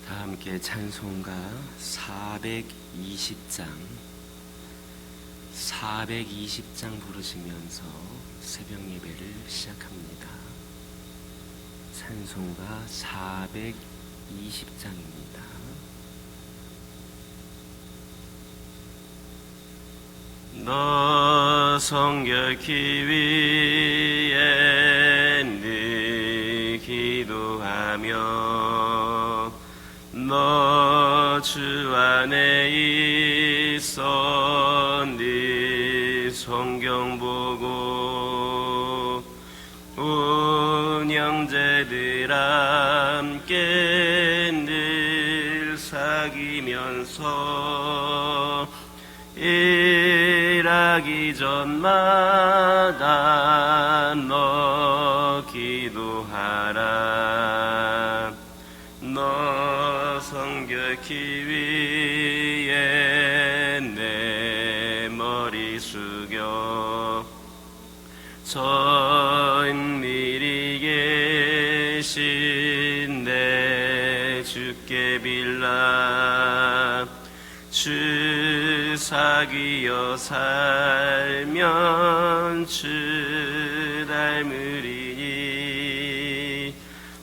다 함께 찬송가 420장 부르시면서 새벽 예배를 시작합니다. 찬송가 420장입니다. 너 성결케 위해 늘 기도하며 너 주 안에 있어 늘 성경 보고 온 형제들 함께 늘 사귀면서 일하기 전마다 너 기도하라. 너 성결케 위해 내 머리 숙여 전밀히 계신 내 주께 빌라. 주 사귀어 살면 주 닮으리니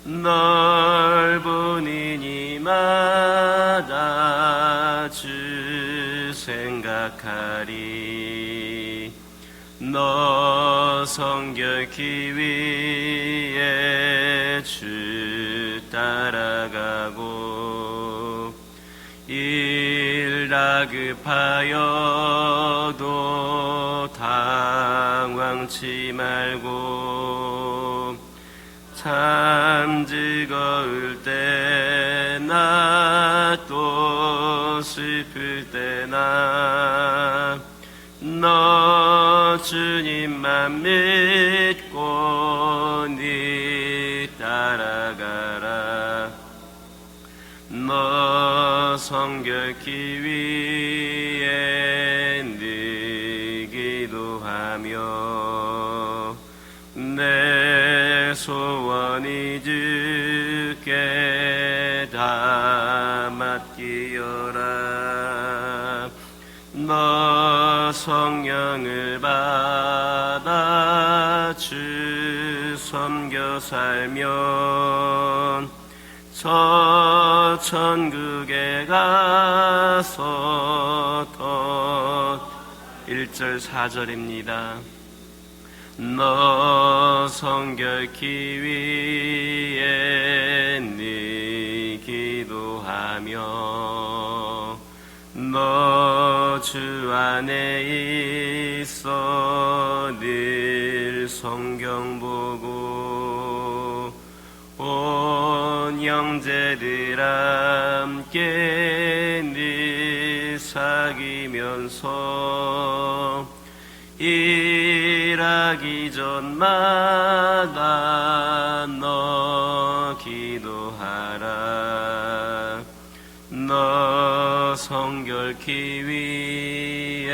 널 보는 이마다 주 생각하리. 너 성결케 위해 주 따라가고 일 다급하여도 당황치 말고 참 즐거울 때나 또 슬플 때나 너 주님만 믿고 네 따라가라. 너 성결케 위해 늘 기도하며 내 소원이 주께 다 맡기어라. 너 성령을 받아 주 섬겨 살면 저 천국에 가서 더 1절 4절입니다. 너 성결케 위해 늘 기도하며 너 주 안에 있어 늘 성경 보고 온 형제들 함께 늘 사귀면서 일하기 전마다 너 기도하라. 너 성결케 위해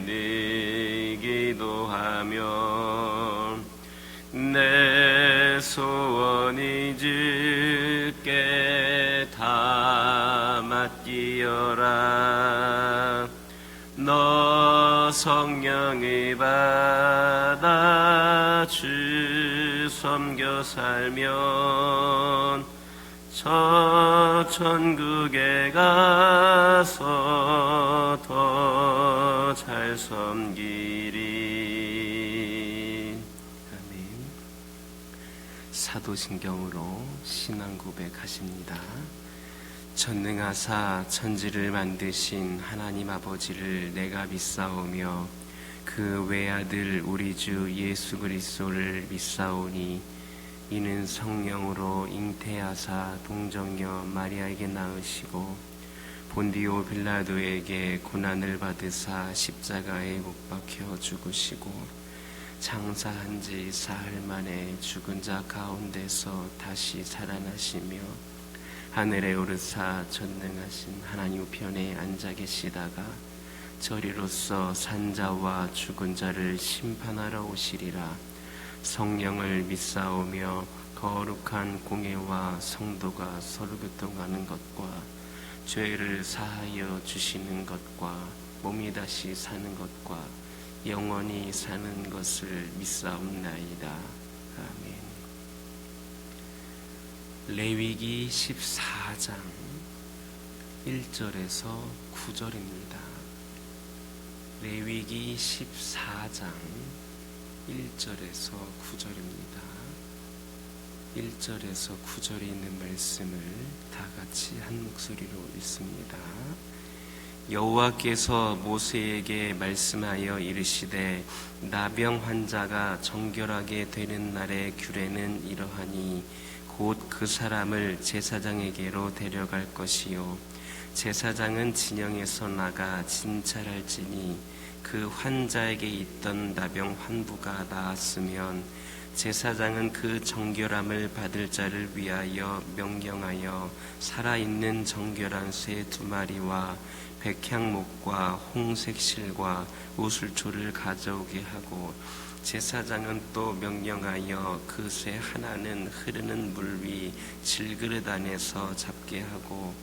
늘 기도하며 내 소원이 주께 다 맡기어라. 너 성령을 받아 주 섬겨 살면 저 천국에 가서 더 잘 섬기리. 아멘. 사도신경으로 신앙 고백하십니다. 전능하사 천지를 만드신 하나님 아버지를 내가 믿사오며 그 외아들 우리 주 예수 그리스도를 믿사오니 이는 성령으로 잉태하사 동정녀 마리아에게 낳으시고 본디오 빌라도에게 고난을 받으사 십자가에 못 박혀 죽으시고 장사한 지 사흘 만에 죽은 자 가운데서 다시 살아나시며 하늘에 오르사 전능하신 하나님 우편에 앉아 계시다가 저리로서 산자와 죽은 자를 심판하러 오시리라. 성령을 믿사오며 거룩한 공예와 성도가 서로 교통하는 것과 죄를 사하여 주시는 것과 몸이 다시 사는 것과 영원히 사는 것을 믿사옵나이다. 아멘. 레위기 14장 1절에서 9절입니다. 레위기 14장 1절에서 9절입니다. 1절에서 9절에 있는 말씀을 다 같이 한 목소리로 읽습니다. 여호와께서 모세에게 말씀하여 이르시되 나병 환자가 정결하게 되는 날의 규례는 이러하니 곧 그 사람을 제사장에게로 데려갈 것이요 제사장은 진영에서 나가 진찰할지니 그 환자에게 있던 나병 환부가 나았으면 제사장은 그 정결함을 받을 자를 위하여 명령하여 살아있는 정결한 새 2마리와 백향목과 홍색실과 우슬초를 가져오게 하고 제사장은 또 명령하여 그 새 하나는 흐르는 물 위 질그릇 안에서 잡게 하고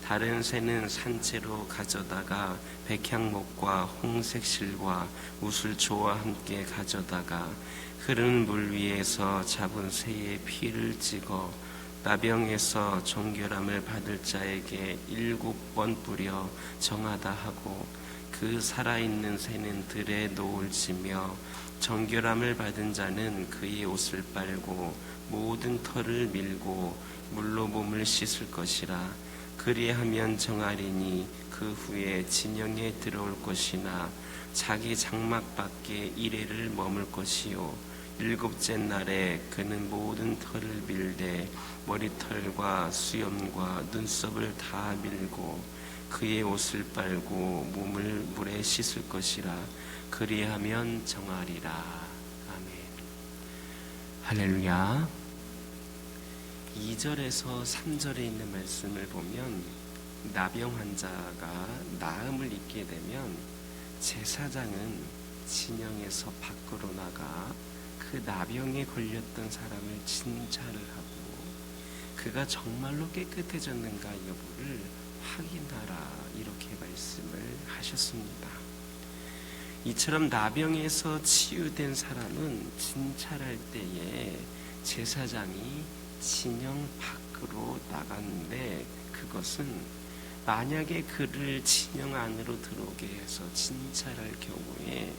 다른 새는 산채로 가져다가 백향목과 홍색실과 우슬초와 함께 가져다가 흐르는 물 위에서 잡은 새의 피를 찍어 나병에서 정결함을 받을 자에게 7번 뿌려 정하다 하고 그 살아있는 새는 들에 노을지며 정결함을 받은 자는 그의 옷을 빨고 모든 털을 밀고 물로 몸을 씻을 것이라. 그리하면 정하리니 그 후에 진영에 들어올 것이나 자기 장막 밖에 이레를 머물 것이요 7째 날에 그는 모든 털을 밀되 머리털과 수염과 눈썹을 다 밀고 그의 옷을 빨고 몸을 물에 씻을 것이라. 그리하면 정하리라. 아멘. 할렐루야. 2절에서 3절에 있는 말씀을 보면 나병 환자가 나음을 입게 되면 제사장은 진영에서 밖으로 나가 그 나병에 걸렸던 사람을 진찰을 하고 그가 정말로 깨끗해졌는가 여부를 확인하라, 이렇게 말씀을 하셨습니다. 이처럼 나병에서 치유된 사람은 진찰할 때에 제사장이 진영 밖으로 나갔는데 그것은 만약에 그를 진영 안으로 들어오게 해서 진찰할 경우에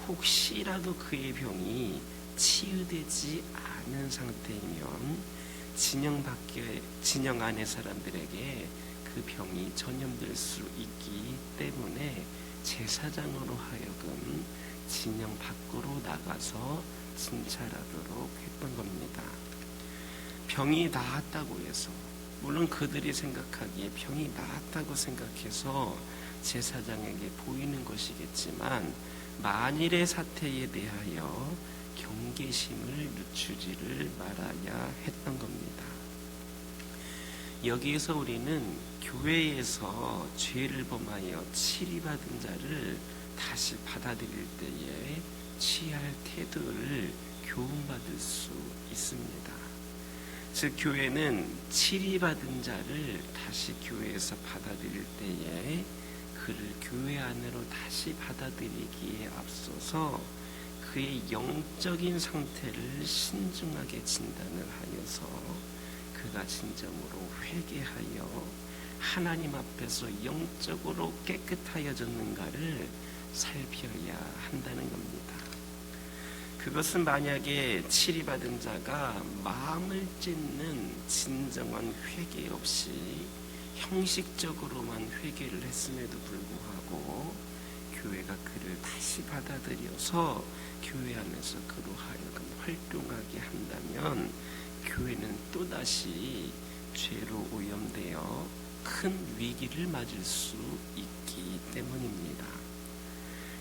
혹시라도 그의 병이 치유되지 않은 상태이면 진영 안의 사람들에게 그 병이 전염될 수 있기 때문에 제사장으로 하여금 진영 밖으로 나가서 진찰하도록 했던 겁니다. 병이 나았다고 해서, 물론 그들이 생각하기에 병이 나았다고 생각해서 제사장에게 보이는 것이겠지만 만일의 사태에 대하여 경계심을 늦추지를 말아야 했던 겁니다. 여기에서 우리는 교회에서 죄를 범하여 치리받은 자를 다시 받아들일 때에 취할 태도를 교훈받을 수 있습니다. 즉 교회는 치리받은 자를 다시 교회에서 받아들일 때에 그를 교회 안으로 다시 받아들이기에 앞서서 그의 영적인 상태를 신중하게 진단을 하여서 그가 진정으로 회개하여 하나님 앞에서 영적으로 깨끗하여졌는가를 살펴야 한다는 겁니다. 그것은 만약에 치리받은 자가 마음을 찢는 진정한 회개 없이 형식적으로만 회개를 했음에도 불구하고 교회가 그를 다시 받아들여서 교회 안에서 그로 하여금 활동하게 한다면 교회는 또다시 죄로 오염되어 큰 위기를 맞을 수 있기 때문입니다.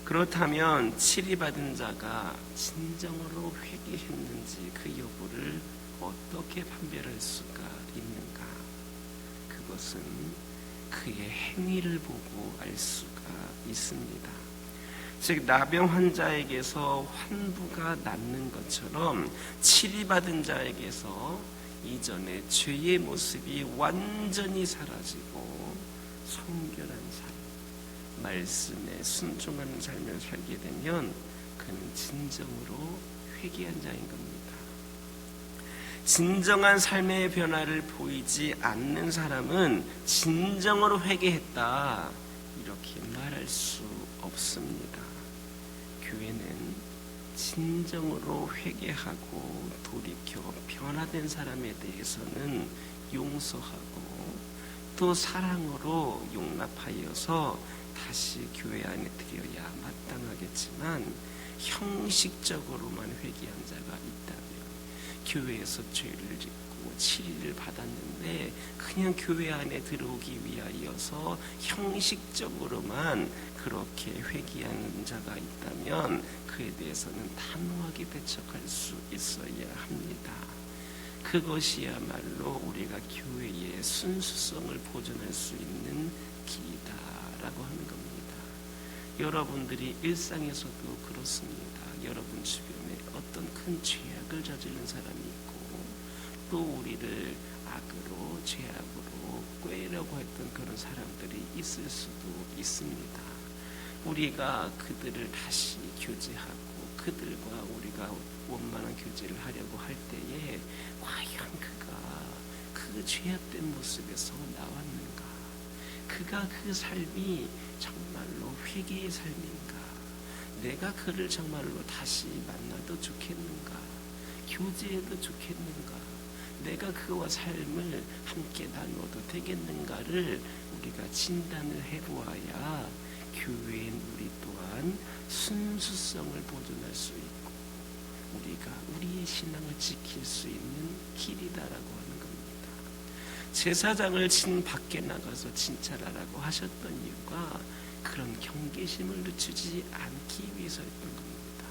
그렇다면 치리받은 자가 진정으로 회개했는지 그 여부를 어떻게 판별할 수가 있는가? 그것은 그의 행위를 보고 알 수가 있습니다. 즉 나병 환자에게서 환부가 낫는 것처럼 치리받은 자에게서 이전에 죄의 모습이 완전히 사라지고 성결한 삶, 말씀에 순종하는 삶을 살게 되면 그는 진정으로 회개한 자인 겁니다. 진정한 삶의 변화를 보이지 않는 사람은 진정으로 회개했다 이렇게 말할 수 없습니다. 교회는 진정으로 회개하고 돌이켜 변화된 사람에 대해서는 용서하고 또 사랑으로 용납하여서 다시 교회 안에 들여야 마땅하겠지만 형식적으로만 회개한 자가 있다면 교회에서 죄를 짓고 치리를 받았는데 그냥 교회 안에 들어오기 위하여서 형식적으로만 그렇게 회개하는 자가 있다면 그에 대해서는 단호하게 배척할 수 있어야 합니다. 그것이야말로 우리가 교회의 순수성을 보존할 수 있는 길이다라고 하는 겁니다. 여러분들이 일상에서도 그렇습니다. 여러분 주변에 어떤 큰 죄악을 저지른 사람이 있고 또 우리를 악으로 죄악으로 꾀려고 했던 그런 사람들이 있을 수도 있습니다. 우리가 그들을 다시 교제하고 그들과 우리가 원만한 교제를 하려고 할 때에 과연 그가 그 죄악된 모습에서 나왔는가? 그가 그 삶이 정말로 회개의 삶인가? 내가 그를 정말로 다시 만나도 좋겠는가? 교제해도 좋겠는가? 내가 그와 삶을 함께 나눠도 되겠는가를 우리가 진단을 해보아야 교회인 우리 또한 순수성을 보존할 수 있고 우리가 우리의 신앙을 지킬 수 있는 길이다라고 하는 겁니다. 제사장을 진 밖에 나가서 진찰하라고 하셨던 이유가 그런 경계심을 늦추지 않기 위해서였던 겁니다.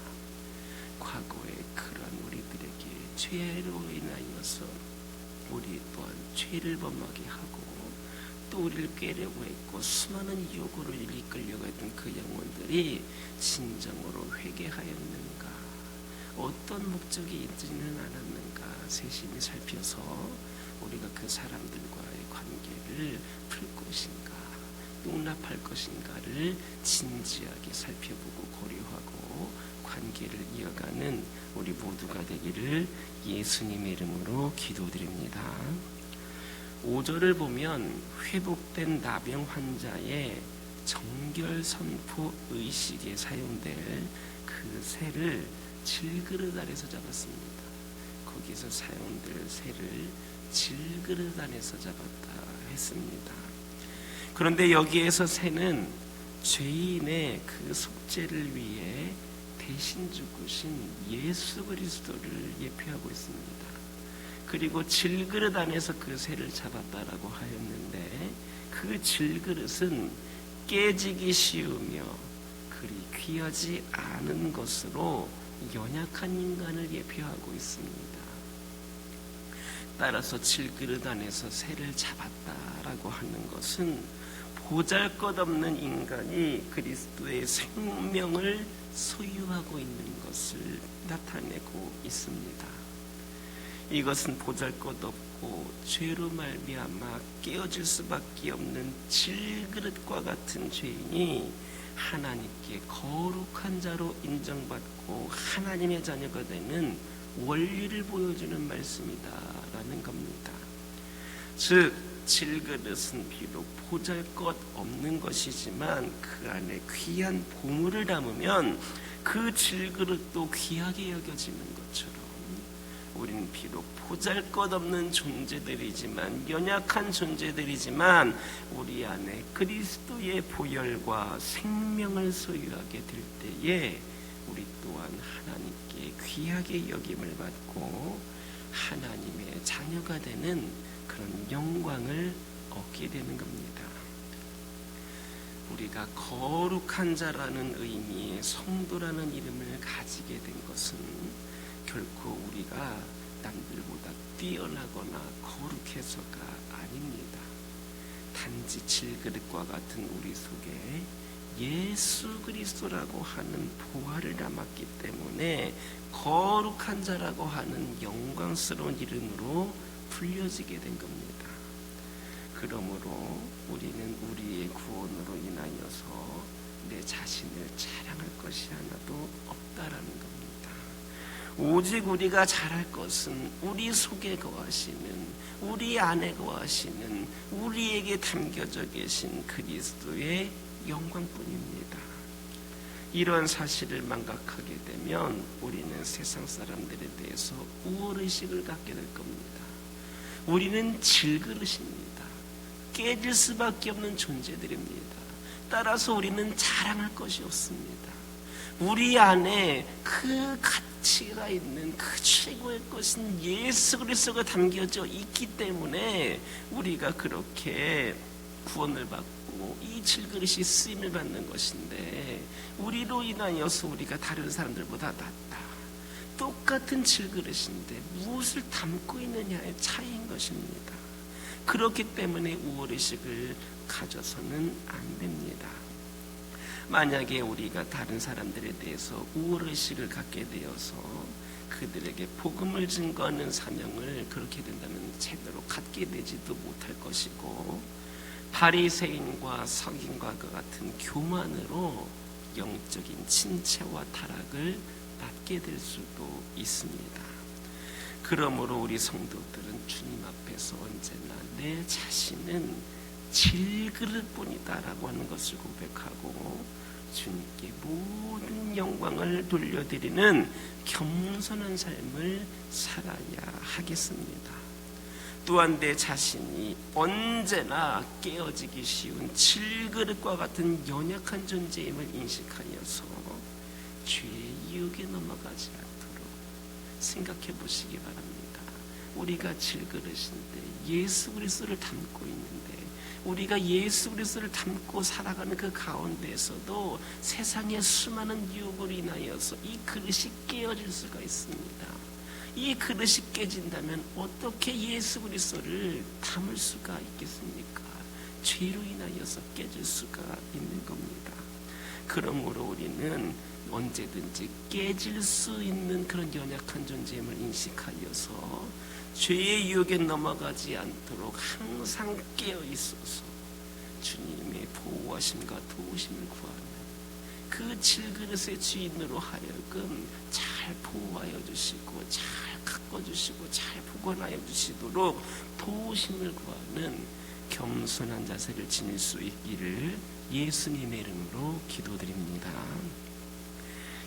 과거에 그런 우리들에게 죄로 인하여서 우리 또한 죄를 범하게 하고 또 우리를 꾀려고 했고 수많은 유혹으로 이끌려고 했던 그 영혼들이 진정으로 회개하였는가, 어떤 목적이 있지는 않았는가 세심히 살펴서 우리가 그 사람들과의 관계를 풀 것인가 용납할 것인가를 진지하게 살펴보고 고려하고 관계를 이어가는 우리 모두가 되기를 예수님의 이름으로 기도드립니다. 5절을 보면 회복된 나병 환자의 정결 선포 의식에 사용될 그 새를 질그릇 아래서 잡았습니다. 거기서 사용될 새를 질그릇 안에서 잡았다 했습니다. 그런데 여기에서 새는 죄인의 그 속죄를 위해 대신 죽으신 예수 그리스도를 예표하고 있습니다. 그리고 질그릇 안에서 그 새를 잡았다라고 하였는데 그 질그릇은 깨지기 쉬우며 그리 귀하지 않은 것으로 연약한 인간을 예표하고 있습니다. 따라서 질그릇 안에서 새를 잡았다라고 하는 것은 보잘것없는 인간이 그리스도의 생명을 소유하고 있는 것을 나타내고 있습니다. 이것은 보잘것없고 죄로 말미암아 깨어질 수밖에 없는 질그릇과 같은 죄인이 하나님께 거룩한 자로 인정받고 하나님의 자녀가 되는 원리를 보여주는 말씀이다라는 겁니다. 즉 질그릇은 비록 보잘것없는 것이지만 그 안에 귀한 보물을 담으면 그 질그릇도 귀하게 여겨지는 것처럼 우리는 비록 보잘것없는 존재들이지만 연약한 존재들이지만 우리 안에 그리스도의 보혈과 생명을 소유하게 될 때에 우리 또한 하나님께 귀하게 여김을 받고 하나님의 자녀가 되는 그런 영광을 얻게 되는 겁니다. 우리가 거룩한 자라는 의미의 성도라는 이름을 가지게 된 것은 결코 우리가 남들보다 뛰어나거나 거룩해서가 아닙니다. 단지 질그릇과 같은 우리 속에 예수 그리스도라고 하는 보화를 담았기 때문에 거룩한 자라고 하는 영광스러운 이름으로 불려지게 된 겁니다. 그러므로 우리는 우리의 구원으로 인하여서 내 자신을 자랑할 것이 하나도 없다라는 겁니다. 오직 우리가 잘할 것은 우리 속에 거하시는, 우리 안에 거하시는, 우리에게 담겨져 계신 그리스도의 영광뿐입니다. 이런 사실을 망각하게 되면 우리는 세상 사람들에 대해서 우월의식을 갖게 될 겁니다. 우리는 질그릇입니다. 깨질 수밖에 없는 존재들입니다. 따라서 우리는 자랑할 것이 없습니다. 우리 안에 그 가치가 있는 그 최고의 것은 예수 그리스도가 담겨져 있기 때문에 우리가 그렇게 구원을 받고 이 질그릇이 쓰임을 받는 것인데, 우리로 인하여서 우리가 다른 사람들보다 낫다, 똑같은 질그릇인데 무엇을 담고 있느냐의 차이인 것입니다. 그렇기 때문에 우월의식을 가져서는 안 됩니다. 만약에 우리가 다른 사람들에 대해서 우월의식을 갖게 되어서 그들에게 복음을 증거하는 사명을 그렇게 된다면 제대로 갖게 되지도 못할 것이고, 바리새인과 서기관과 같은 교만으로 영적인 침체와 타락을 맞게 될 수도 있습니다. 그러므로 우리 성도들은 주님 앞에서 언제나 내 자신은 질그릇뿐이다 라고 하는 것을 고백하고 주님께 모든 영광을 돌려드리는 겸손한 삶을 살아야 하겠습니다. 또한 내 자신이 언제나 깨어지기 쉬운 질그릇과 같은 연약한 존재임을 인식하여서 죄의 유혹에 넘어가지 않도록 생각해 보시기 바랍니다. 우리가 질그릇인데 예수 그리스도를 담고 있는데, 우리가 예수 그리스도를 담고 살아가는 그 가운데에서도 세상의 수많은 유혹으로 인하여서 이 그릇이 깨어질 수가 있습니다. 이 그릇이 깨진다면 어떻게 예수 그리스도를 담을 수가 있겠습니까? 죄로 인하여서 깨질 수가 있는 겁니다. 그러므로 우리는 언제든지 깨질 수 있는 그런 연약한 존재임을 인식하여서 죄의 유혹에 넘어가지 않도록 항상 깨어 있어서 주님의 보호하심과 도우심을 구하는 그 질그릇의 주인으로 하여금 잘 보호하여 주시고 잘 가꿔 주시고 잘 보관하여 주시도록 도우심을 구하는 겸손한 자세를 지닐 수 있기를 예수님의 이름으로 기도드립니다.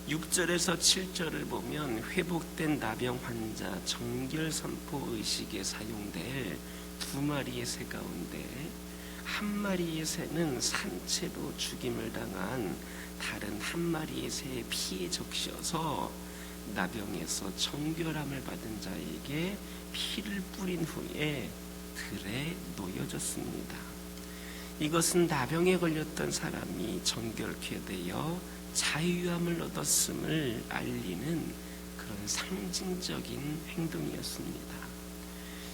6절에서 7절을 보면 회복된 나병 환자 정결 선포 의식에 사용될 두 마리의 새 가운데 한 마리의 새는 산채로 죽임을 당한 다른 한 마리의 새의 피에 적셔서 나병에서 정결함을 받은 자에게 피를 뿌린 후에 들에 놓여졌습니다. 이것은 나병에 걸렸던 사람이 정결케 되어 자유함을 얻었음을 알리는 그런 상징적인 행동이었습니다.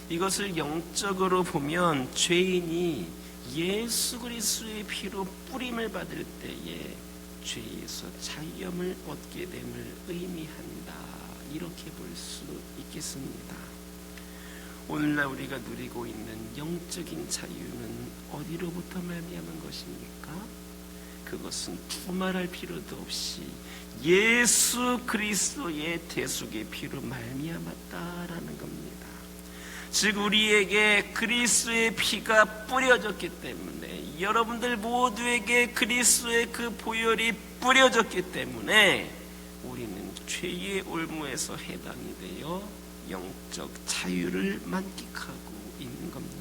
이것을 영적으로 보면 죄인이 예수 그리스도의 피로 뿌림을 받을 때에 죄에서 자유함을 얻게 됨을 의미한다, 이렇게 볼 수 있겠습니다. 오늘날 우리가 누리고 있는 영적인 자유는 어디로부터 말미암은 것입니까? 그것은 두말할 필요도 없이 예수 그리스도의 대속의 피로 말미암았다라는 겁니다. 즉 우리에게 그리스도의 피가 뿌려졌기 때문에, 여러분들 모두에게 그리스도의 그 보혈이 뿌려졌기 때문에 우리는 죄의 올무에서 해방이 되어 영적 자유를 만끽하고 있는 겁니다.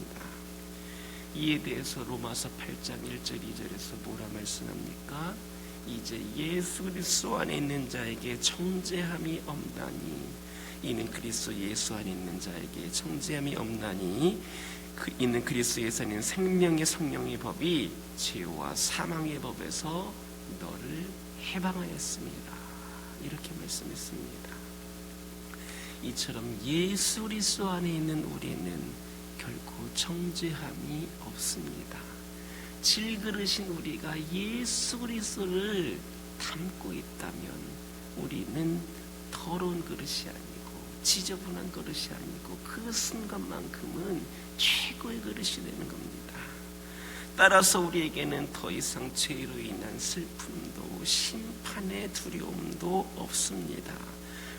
이에 대해서 로마서 8장 1절 2절에서 뭐라 말씀합니까? 이제 예수 그리스도 안에 있는 자에게 정죄함이 없나니, 이는 그리스도 예수 안에 있는 자에게 정죄함이 없나니, 이는 그리스도 예수 안에 있는 생명의 성령의 법이 죄와 사망의 법에서 너를 해방하였습니다. 이렇게 말씀했습니다. 이처럼 예수 그리스도 안에 있는 우리는 결코 정죄함이 없습니다. 질그릇인 우리가 예수 그리스도를 담고 있다면 우리는 더러운 그릇이 아니고 지저분한 그릇이 아니고 그 순간만큼은 최고의 그릇이 되는 겁니다. 따라서 우리에게는 더 이상 죄로 인한 슬픔도 심판의 두려움도 없습니다.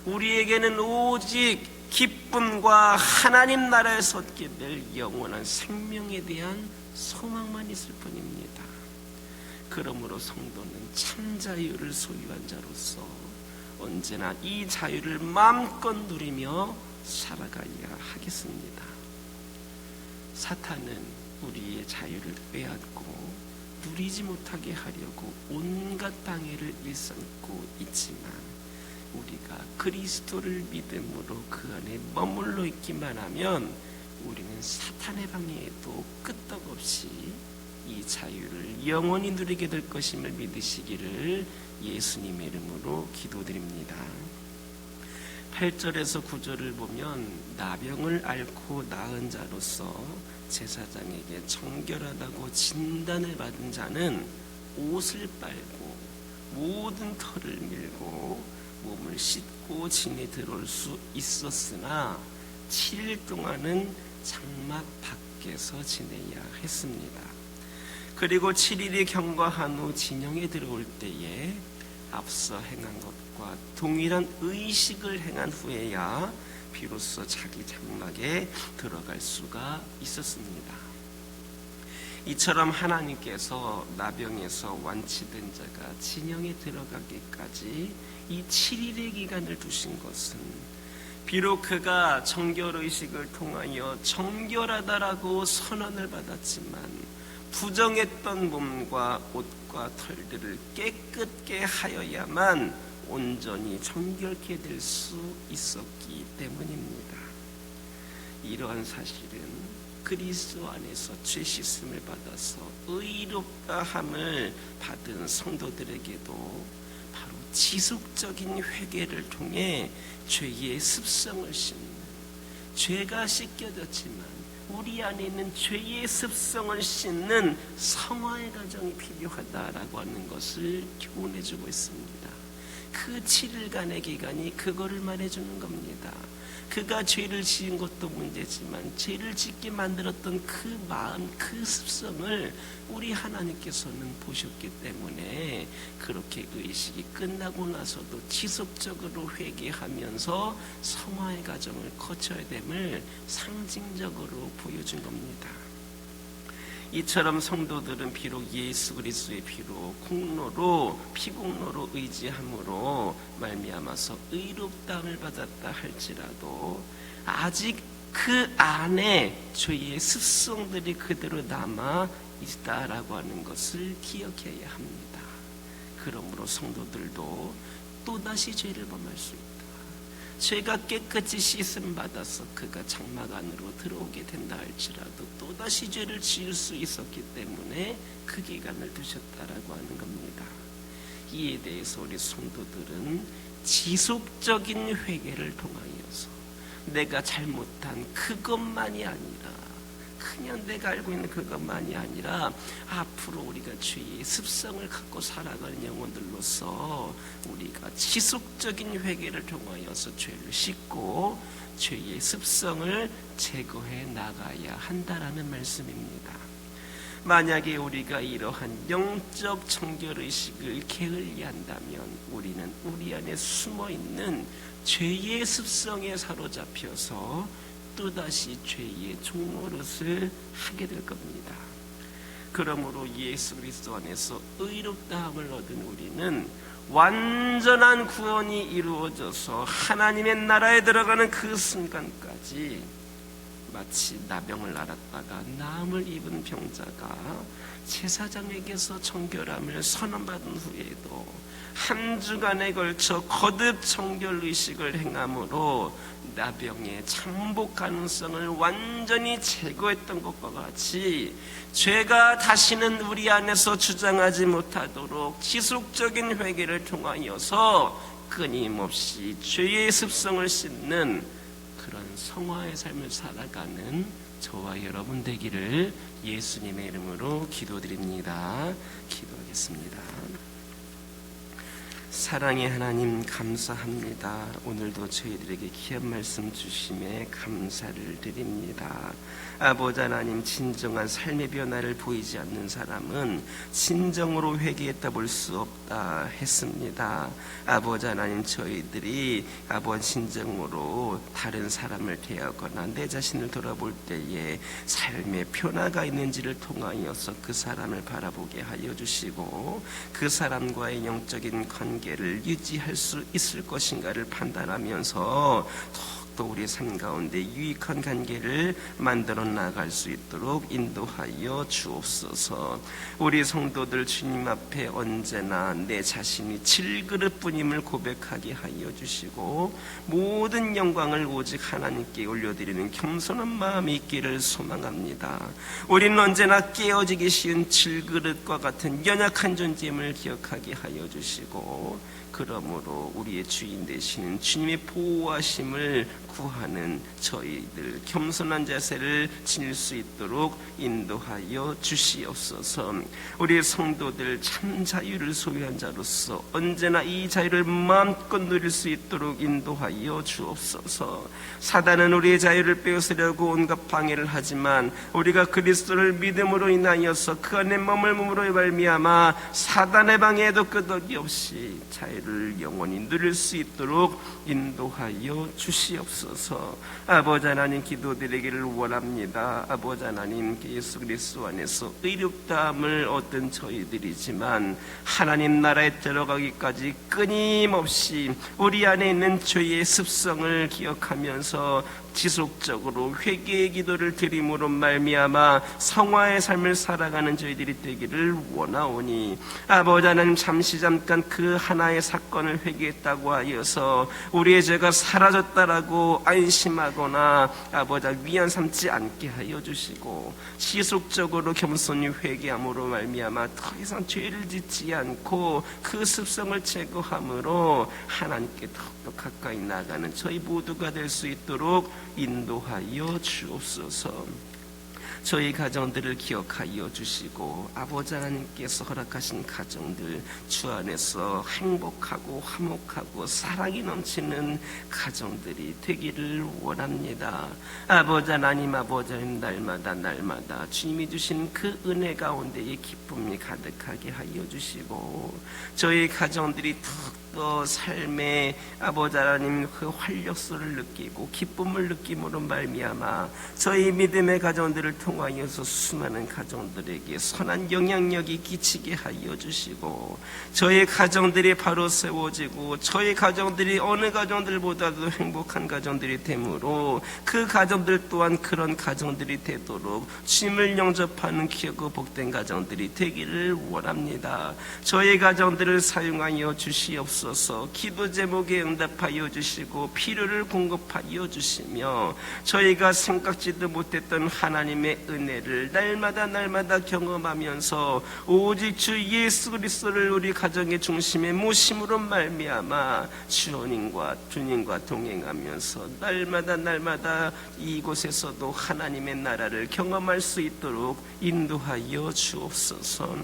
우리에게는 오직 기쁨과 하나님 나라에서 얻게 될 영원한 생명에 대한 소망만 있을 뿐입니다. 그러므로 성도는 참 자유를 소유한 자로서 언제나 이 자유를 마음껏 누리며 살아가야 하겠습니다. 사탄은 우리의 자유를 빼앗고 누리지 못하게 하려고 온갖 방해를 일삼고 있지만 우리가 그리스도를 믿음으로 그 안에 머물러 있기만 하면 우리는 사탄의 방해에도 끄떡없이 이 자유를 영원히 누리게 될 것임을 믿으시기를 예수님의 이름으로 기도드립니다. 8절에서 9절을 보면 나병을 앓고 나은 자로서 제사장에게 정결하다고 진단을 받은 자는 옷을 빨고 모든 털을 밀고 몸을 씻고 진에 들어올 수 있었으나 7일 동안은 장막 밖에서 지내야 했습니다. 그리고 7일이 경과한 후 진영에 들어올 때에 앞서 행한 것과 동일한 의식을 행한 후에야 비로소 자기 장막에 들어갈 수가 있었습니다. 이처럼 하나님께서 나병에서 완치된 자가 진영에 들어가기까지 이 7일의 기간을 두신 것은 비록 그가 정결의식을 통하여 정결하다라고 선언을 받았지만 부정했던 몸과 옷과 털들을 깨끗게 하여야만 온전히 정결케 될 수 있었기 때문입니다. 이러한 사실은 그리스도 안에서 죄 씻음을 받아서 의롭다함을 받은 성도들에게도 바로 지속적인 회개를 통해 죄의 습성을 씻는, 죄가 씻겨졌지만 우리 안에 있는 죄의 습성을 씻는 성화의 과정이 필요하다라고 하는 것을 교훈해주고 있습니다. 그 7일간의 기간이 그거를 말해주는 겁니다. 그가 죄를 지은 것도 문제지만 죄를 짓게 만들었던 그 마음, 그 습성을 우리 하나님께서는 보셨기 때문에 그렇게 의식이 끝나고 나서도 지속적으로 회개하면서 성화의 과정을 거쳐야 됨을 상징적으로 보여준 겁니다. 이처럼 성도들은 비록 예수 그리스도의 피로 공로로 피공로로 의지함으로 말미암아서 의롭다함을 받았다 할지라도 아직 그 안에 죄의 습성들이 그대로 남아 있다라고 하는 것을 기억해야 합니다. 그러므로 성도들도 또다시 죄를 범할 수 있다. 죄가 깨끗이 씻음 받아서 그가 장막 안으로 들어오게 된다 할지라도 또다시 죄를 지을 수 있었기 때문에 그 기간을 두셨다라고 하는 겁니다. 이에 대해서 우리 성도들은 지속적인 회개를 통하여서 내가 잘못한 그것만이 아니라 그냥 내가 알고 있는 그것만이 아니라 앞으로 우리가 죄의 습성을 갖고 살아가는 영혼들로서 우리가 지속적인 회개를 통하여서 죄를 씻고 죄의 습성을 제거해 나가야 한다라는 말씀입니다. 만약에 우리가 이러한 영적 정결의식을 게을리한다면 우리는 우리 안에 숨어있는 죄의 습성에 사로잡혀서 또다시 죄의 종노릇을 하게 될 겁니다. 그러므로 예수 그리스도 안에서 의롭다함을 얻은 우리는 완전한 구원이 이루어져서 하나님의 나라에 들어가는 그 순간까지 마치 나병을 앓았다가 나음을 입은 병자가 제사장에게서 정결함을 선언받은 후에도 한 주간에 걸쳐 거듭 정결의식을 행함으로 나병의 장복 가능성을 완전히 제거했던 것과 같이 죄가 다시는 우리 안에서 주장하지 못하도록 지속적인 회개를 통하여서 끊임없이 죄의 습성을 씻는 그런 성화의 삶을 살아가는 저와 여러분 되기를 예수님의 이름으로 기도드립니다. 기도하겠습니다. 사랑의 하나님, 감사합니다. 오늘도 저희들에게 귀한 말씀 주심에 감사를 드립니다. 아버지 하나님, 진정한 삶의 변화를 보이지 않는 사람은 진정으로 회개했다 볼 수 없다 했습니다. 아버지 하나님, 저희들이 아버지 진정으로 다른 사람을 대하거나 내 자신을 돌아볼 때에 삶의 변화가 있는지를 통하여서 그 사람을 바라보게 하여 주시고, 그 사람과의 영적인 관계를 유지할 수 있을 것인가를 판단하면서 또 우리 삶 가운데 유익한 관계를 만들어 나갈 수 있도록 인도하여 주옵소서. 우리 성도들 주님 앞에 언제나 내 자신이 질그릇뿐임을 고백하게 하여 주시고, 모든 영광을 오직 하나님께 올려드리는 겸손한 마음이 있기를 소망합니다. 우리는 언제나 깨어지기 쉬운 질그릇과 같은 연약한 존재임을 기억하게 하여 주시고, 그러므로 우리의 주인 되시는 주님의 보호하심을 구하는 저희들 겸손한 자세를 지닐 수 있도록 인도하여 주시옵소서. 우리 성도들 참 자유를 소유한 자로서 언제나 이 자유를 마음껏 누릴 수 있도록 인도하여 주옵소서. 사단은 우리의 자유를 빼앗으려고 온갖 방해를 하지만 우리가 그리스도를 믿음으로 인하여서 그 안에 머물므로 말미암아 사단의 방해에도 끄덕이 없이 자유를 영원히 누릴 수 있도록 인도하여 주시옵소서. 아버지 하나님, 기도드리기를 원합니다. 아버지 하나님, 예수 그리스도 안에서 의롭다함을 얻은 저희들이지만 하나님 나라에 들어가기까지 끊임없이 우리 안에 있는 죄의 습성을 기억하면서 지속적으로 회개의 기도를 드림으로 말미암아 성화의 삶을 살아가는 저희들이 되기를 원하오니, 아버지 하나님, 잠깐 그 하나의 사건을 회개했다고 하여서 우리의 죄가 사라졌다라고 안심하거나 아버지 위안 삼지 않게 하여 주시고, 지속적으로 겸손히 회개함으로 말미암아 더 이상 죄를 짓지 않고 그 습성을 제거함으로 하나님께 더욱더 가까이 나가는 저희 모두가 될 수 있도록 인도하여 주옵소서. 저희 가정들을 기억하여 주시고, 아버지 하나님께서 허락하신 가정들 주 안에서 행복하고 화목하고 사랑이 넘치는 가정들이 되기를 원합니다. 아버지 하나님, 날마다 주님이 주신 그 은혜 가운데에 기쁨이 가득하게 하여 주시고, 저희 가정들이 더 삶의 아버지 하나님 그 활력소를 느끼고 기쁨을 느낌으로 말미암아 저희 믿음의 가정들을 통하여서 수많은 가정들에게 선한 영향력이 끼치게 하여 주시고, 저희 가정들이 바로 세워지고 저희 가정들이 어느 가정들보다도 행복한 가정들이 되므로 그 가정들 또한 그런 가정들이 되도록 주님을 영접하는 귀하고 복된 가정들이 되기를 원합니다. 저희 가정들을 사용하여 주시옵소서. 기도 제목에 응답하여 주시고 필요를 공급하여 주시며, 저희가 생각지도 못했던 하나님의 은혜를 날마다 경험하면서 오직 주 예수 그리스도를 우리 가정의 중심에 모심으로 말미암아 주님과 동행하면서 날마다 이곳에서도 하나님의 나라를 경험할 수 있도록 인도하여 주옵소서.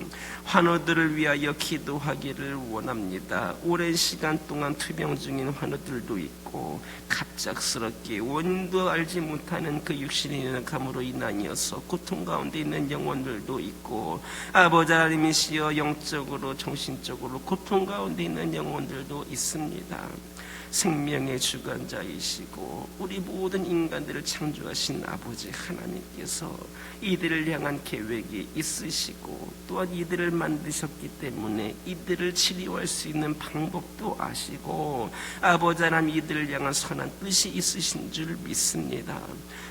환우들을 위하여 기도하기를 원합니다. 오랜 시간 동안 투병 중인 환우들도 있고, 갑작스럽게 원인도 알지 못하는 그 육신의 연약함으로 인하여서 고통 가운데 있는 영혼들도 있고, 아버지 하나님이시여 영적으로 정신적으로 고통 가운데 있는 영혼들도 있습니다. 생명의 주관자이시고 우리 모든 인간들을 창조하신 아버지 하나님께서 이들을 향한 계획이 있으시고, 또한 이들을 만드셨기 때문에 이들을 치료할 수 있는 방법도 아시고, 아버지 하나님 이들을 향한 선한 뜻이 있으신 줄 믿습니다.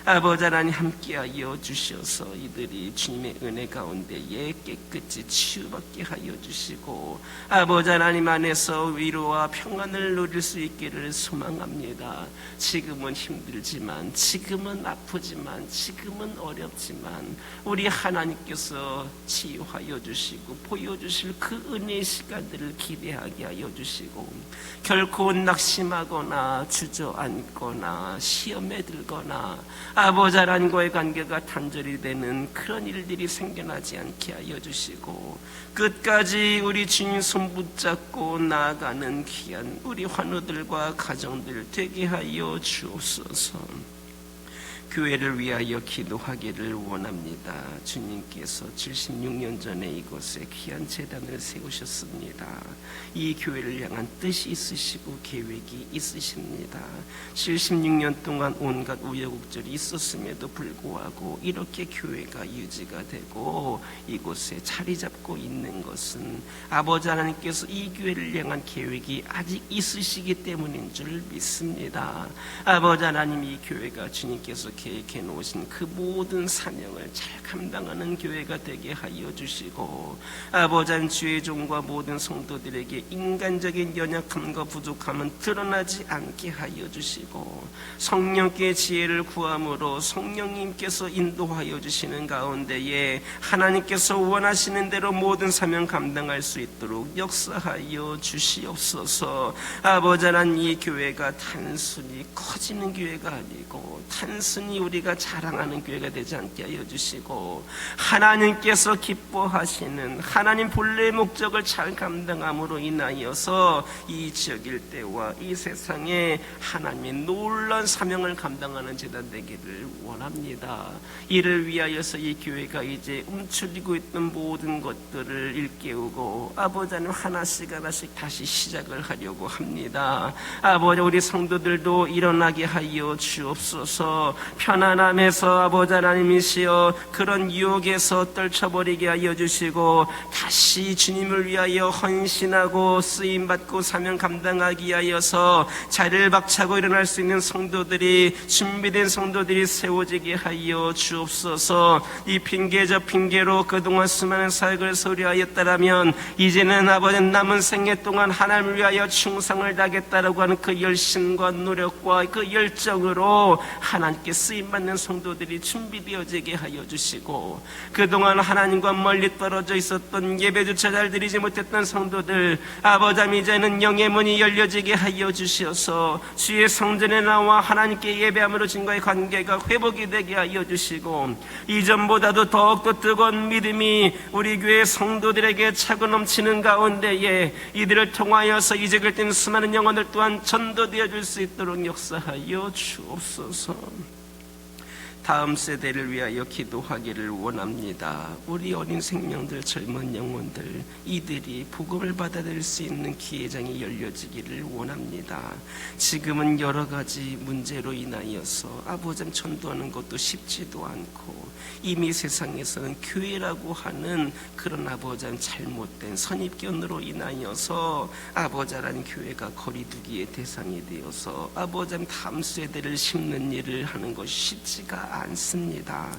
아버지 하나님 함께하여 주셔서 이들이 주님의 은혜 가운데에 깨끗이 치유받게 하여 주시고, 아버지 하나님 안에서 위로와 평안을 누릴 수 있기를 교회를 소망합니다. 지금은 힘들지만, 지금은 아프지만, 지금은 어렵지만 우리 하나님께서 치유하여 주시고 보여주실 그 은혜의 시간들을 기대하게 하여 주시고, 결코 낙심하거나 주저앉거나 시험에 들거나 아버지 하나님과의 관계가 단절이 되는 그런 일들이 생겨나지 않게 하여 주시고, 끝까지 우리 주님 손 붙잡고 나아가는 귀한 우리 환우들과 가정들 되게 하여 주옵소서. 교회를 위하여 기도하기를 원합니다. 주님께서 76년 전에 이곳에 귀한 제단을 세우셨습니다. 이 교회를 향한 뜻이 있으시고 계획이 있으십니다. 76년 동안 온갖 우여곡절이 있었음에도 불구하고 이렇게 교회가 유지가 되고 이곳에 자리 잡고 있는 것은 아버지 하나님께서 이 교회를 향한 계획이 아직 있으시기 때문인 줄 믿습니다. 아버지 하나님, 이 교회가 주님께서 계획해 놓으신 그 모든 사명을 잘 감당하는 교회가 되게 하여 주시고, 아버지 하나님, 주의 종과 모든 성도들에게 인간적인 연약함과 부족함은 드러나지 않게 하여 주시고, 성령께 지혜를 구함으로 성령님께서 인도하여 주시는 가운데에 하나님께서 원하시는 대로 모든 사명 감당할 수 있도록 역사하여 주시옵소서. 아버지 하나님, 이 교회가 단순히 커지는 교회가 아니고 단순히 우리가 자랑하는 교회가 되지 않게 하여 주시고, 하나님께서 기뻐하시는 하나님 본래의 목적을 잘 감당함으로 인하여서 이 지역 일대와 이 세상에 하나님의 놀라운 사명을 감당하는 제단 되기를 원합니다. 이를 위하여서 이 교회가 이제 움츠리고 있던 모든 것들을 일깨우고 아버지 하나님, 하나씩 하나씩 다시 시작을 하려고 합니다. 아버지, 우리 성도들도 일어나게 하여 주옵소서. 편안함에서 아버지 하나님이시여 그런 유혹에서 떨쳐버리게 하여 주시고, 다시 주님을 위하여 헌신하고 쓰임받고 사명 감당하기 위하여서 자리를 박차고 일어날 수 있는 성도들이, 준비된 성도들이 세워지게 하여 주옵소서. 이 핑계 저 핑계로 그동안 수많은 사역을 소리하였다라면 이제는 아버지 남은 생애 동안 하나님을 위하여 충성을 다하겠다라고 하는 그 열심과 노력과 그 열정으로 하나님께 쓰임받는 성도들이 준비되어지게 하여 주시고, 그동안 하나님과 멀리 떨어져 있었던 예배조차 잘 드리지 못했던 성도들, 아버지 하나님, 이제는 영의 문이 열려지게 하여 주시어서 주의 성전에 나와 하나님께 예배함으로 진과의 관계가 회복이 되게 하여 주시고, 이전보다도 더욱더 뜨거운 믿음이 우리 교회 성도들에게 차고 넘치는 가운데에 이들을 통하여서 이제 그때 수많은 영혼들 또한 전도되어 줄 수 있도록 역사하여 주옵소서. 다음 세대를 위하여 기도하기를 원합니다. 우리 어린 생명들, 젊은 영혼들, 이들이 복음을 받아들일 수 있는 기회장이 열려지기를 원합니다. 지금은 여러 가지 문제로 인하여서 아버지 전도하는 것도 쉽지도 않고, 이미 세상에서는 교회라고 하는 그런 아버지 잘못된 선입견으로 인하여서 아버지 하나님, 교회가 거리두기의 대상이 되어서 아버지 다음 세대를 심는 일을 하는 것이 쉽지가 않습니다.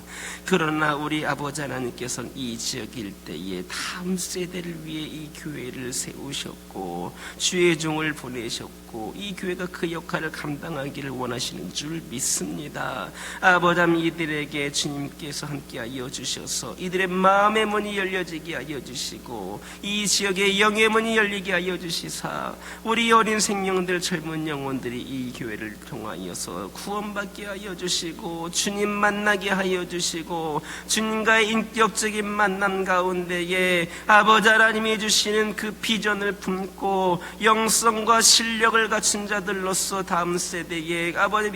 그러나 우리 아버지 하나님께서는 이 지역 일대에 다음 세대를 위해 이 교회를 세우셨고 주의 종을 보내셨고 이 교회가 그 역할을 감당하기를 원하시는 줄 믿습니다. 아버지 하나님, 이들에게 주님께서 함께하여 주셔서 이들의 마음의 문이 열려지게 하여 주시고 이 지역의 영의 문이 열리게 하여 주시사 우리 어린 생명들, 젊은 영혼들이 이 교회를 통하여서 구원받게 하여 주시고 주님 만나게 하여 주시고 주님과의 인격적인 만남 가운데에 아버지 하나님이 주시는 그 비전을 품고 영성과 실력을 갖춘 자들로서 다음 세대에 아버지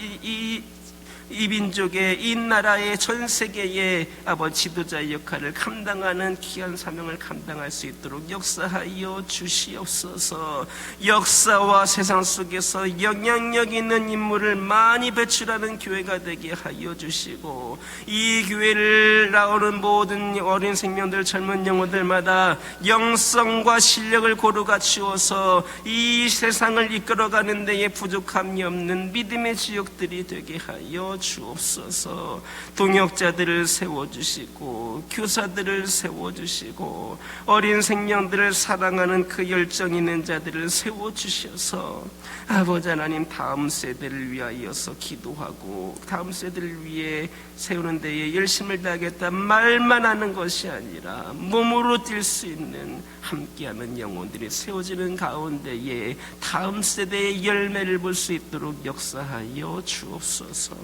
이 민족의, 이 나라의, 전 세계의 아버지 지도자의 역할을 감당하는 귀한 사명을 감당할 수 있도록 역사하여 주시옵소서. 역사와 세상 속에서 영향력 있는 인물을 많이 배출하는 교회가 되게 하여 주시고 이 교회를 나오는 모든 어린 생명들, 젊은 영혼들마다 영성과 실력을 고루 갖추어서 이 세상을 이끌어가는 데에 부족함이 없는 믿음의 지역들이 되게 하여 주옵소서. 동역자들을 세워주시고 교사들을 세워주시고 어린 생명들을 사랑하는 그 열정 있는 자들을 세워주셔서 아버지 하나님 다음 세대를 위하여서 기도하고 다음 세대를 위해 세우는 데에 열심을 다하겠다 말만 하는 것이 아니라 몸으로 뛸 수 있는 함께하는 영혼들이 세워지는 가운데에 다음 세대의 열매를 볼 수 있도록 역사하여 주옵소서.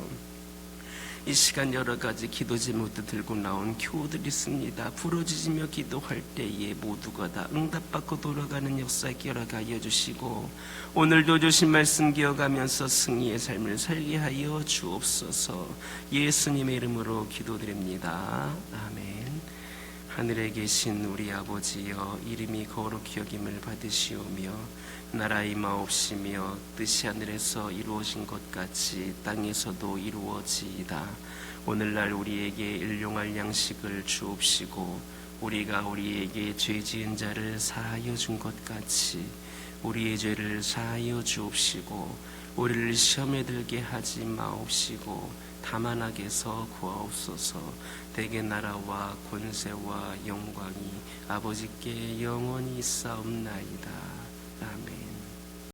이 시간 여러 가지 기도 제목도 들고 나온 교우들이 있습니다. 부르짖으며 기도할 때에 모두가 다 응답받고 돌아가는 역사 기억하게 하여 주시고 오늘도 주신 말씀 기억하면서 승리의 삶을 살게 하여 주옵소서. 예수님의 이름으로 기도드립니다. 아멘. 하늘에 계신 우리 아버지여, 이름이 거룩히 여김을 받으시오며 나라 임하옵시며 뜻이 하늘에서 이루어진 것 같이 땅에서도 이루어지이다. 오늘날 우리에게 일용할 양식을 주옵시고 우리가 우리에게 죄 지은 자를 사하여 준 것 같이 우리의 죄를 사하여 주옵시고 우리를 시험에 들게 하지 마옵시고 다만 악에서 구하옵소서. 대개 나라와 권세와 영광이 아버지께 영원히 있사옵나이다. 아멘.